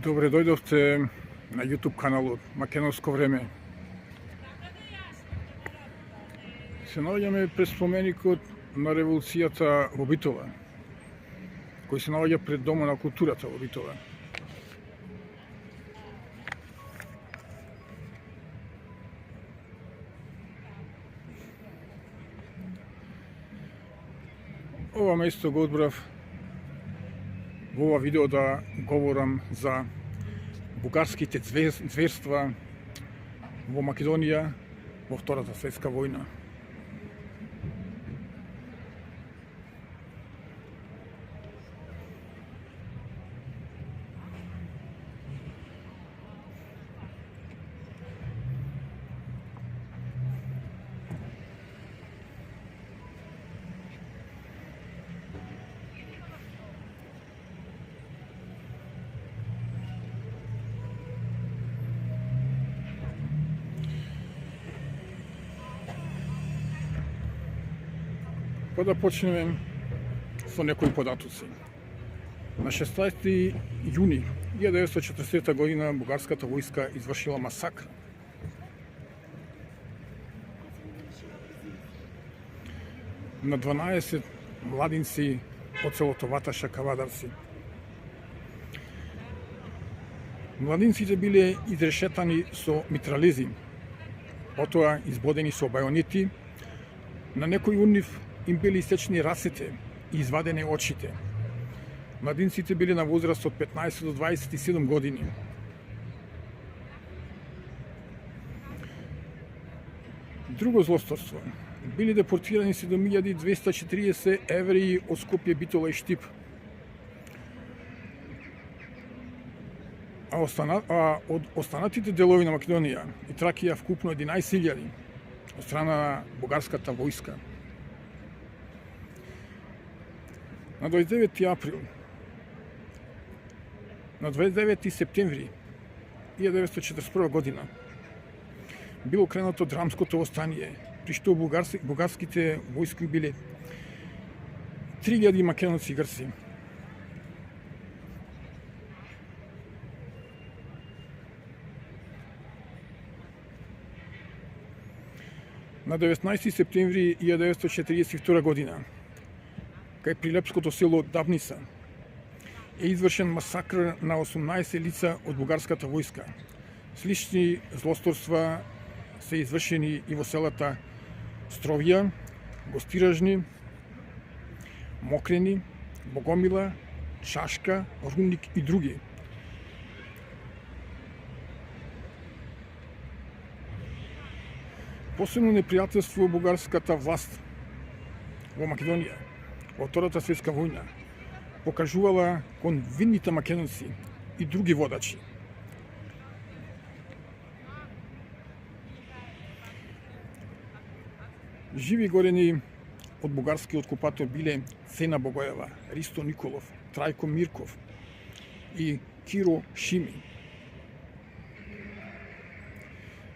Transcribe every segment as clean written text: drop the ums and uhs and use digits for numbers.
Добре дојдовте на YouTube каналот Македонско време. Се наоѓаме пред споменикот на револуцијата во Битола, кој се наоѓа пред Домот на културата во Битола. Ова место го одбрав во ова видео да говорам за бугарските зверства во Македонија во Втората светска војна. Па да почнеме со некои податоци. На 16 јуни 1940 година бугарската војска извршила масакр на 12 младинци од селото Ваташа Кавадарци. Младинците биле изрешетани со митралези, потоа избодени со бајонети, на некој од нив им били истечени расите и извадени очите. Младинците биле на возраст од 15 до 27 години. Друго злосторство. Били депортирани 7240 евреи од Скопје, Битола и Штип. А од останатите делови на Македонија и Тракија вкупно 11.000 од страна на бугарската војска. На 29 април, на 29 септември 1941 година било кренато драмското востание, при што бугарските војски убиле 3000 македонци и грци. На 19 септември 1942 година кај прилепското село Давница е извршен масакр на 18 лица од бугарската војска. Слични злосторства се извршени и во селата Стровија, Гостиражни, Мокрени, Богомила, Чашка, Румник и други. Посебно непријателство бугарската власт во Македонија во Втората светска војна покажувала кон винните македонци и други водачи. Живи горени од бугарскиот окупатор биле Цена Богоева, Ристо Николов, Трајко Мирков и Киро Шими.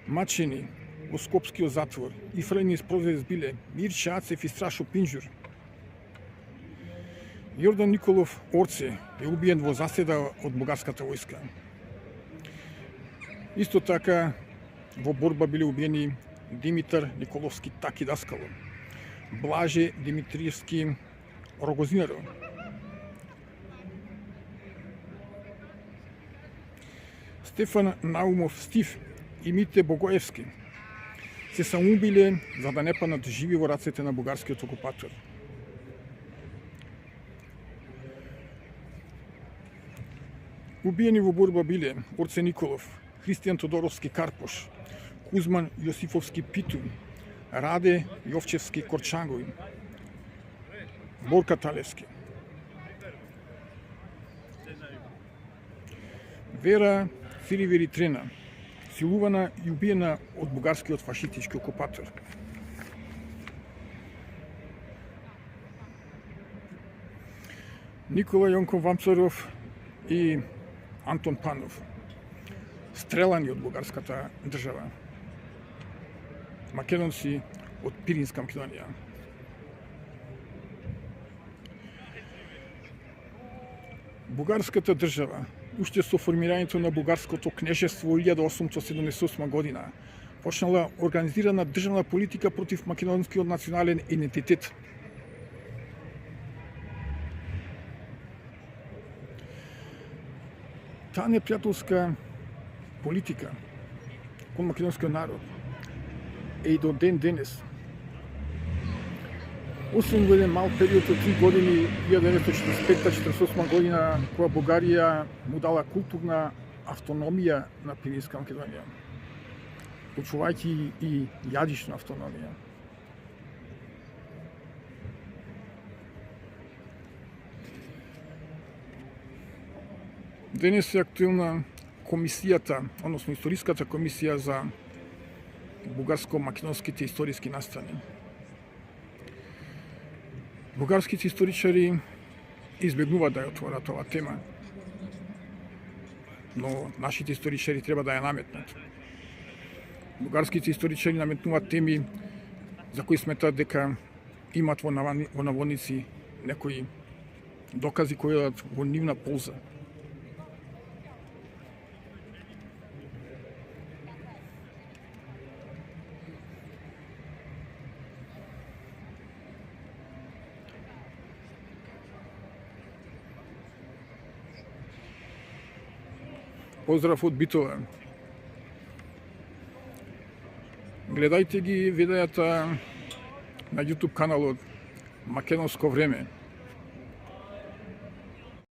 Мачени во Скопскиот затвор и фрлени из прозорец биле Мирче Ацев и Страшо Пинџур. Јордан Николов Орце е убиен во заседа од бугарската војска. Исто така во борба биле убиени Димитар Николовски Таки Даскало, Блаже Димитриевски Рогозинаро, Стефан Наумов Стив и Мите Богоевски се самоубиле за да не паднат живи во рацете на бугарскиот окупатор. Убиени во борба биле Орце Николов, Христијан Тодоровски Карпош, Кузман Јосифовски Питу, Раде Јовчевски Корчагови, Борка Талевски. Вера Фиривери Трена, силувана и убиена од бугарскиот фашистички окупатор. Никола Јонков Вамцаров и Антон Панов, стрелани од бугарската држава. Македонци од Пиринска Македонија. Бугарската држава уште со формирањето на бугарското кнежество во 1878 година почнала организирана државна политика против македонскиот национален идентитет. Таа непријателска политика кон македонскиот народ е и до ден денес. Освен во еден мал период од 3 години, 1945-48 година, кога Бугарија му дала културна автономија на Пиринска Македонија, почувајќи и јазична автономија. Денес е актуелна комисијата, односно историската комисија за бугарско-македонските историски настани. Бугарските историчари избегнуваат да ја отворат оваа тема, но нашите историчари треба да ја наметнат. Бугарските историчари наметнуваат теми за кои сметаат дека имат во наводници некои докази кои дадат во нивна полза. Поздрав од Битола. Гледајте ги видеата на YouTube каналот Македонско време.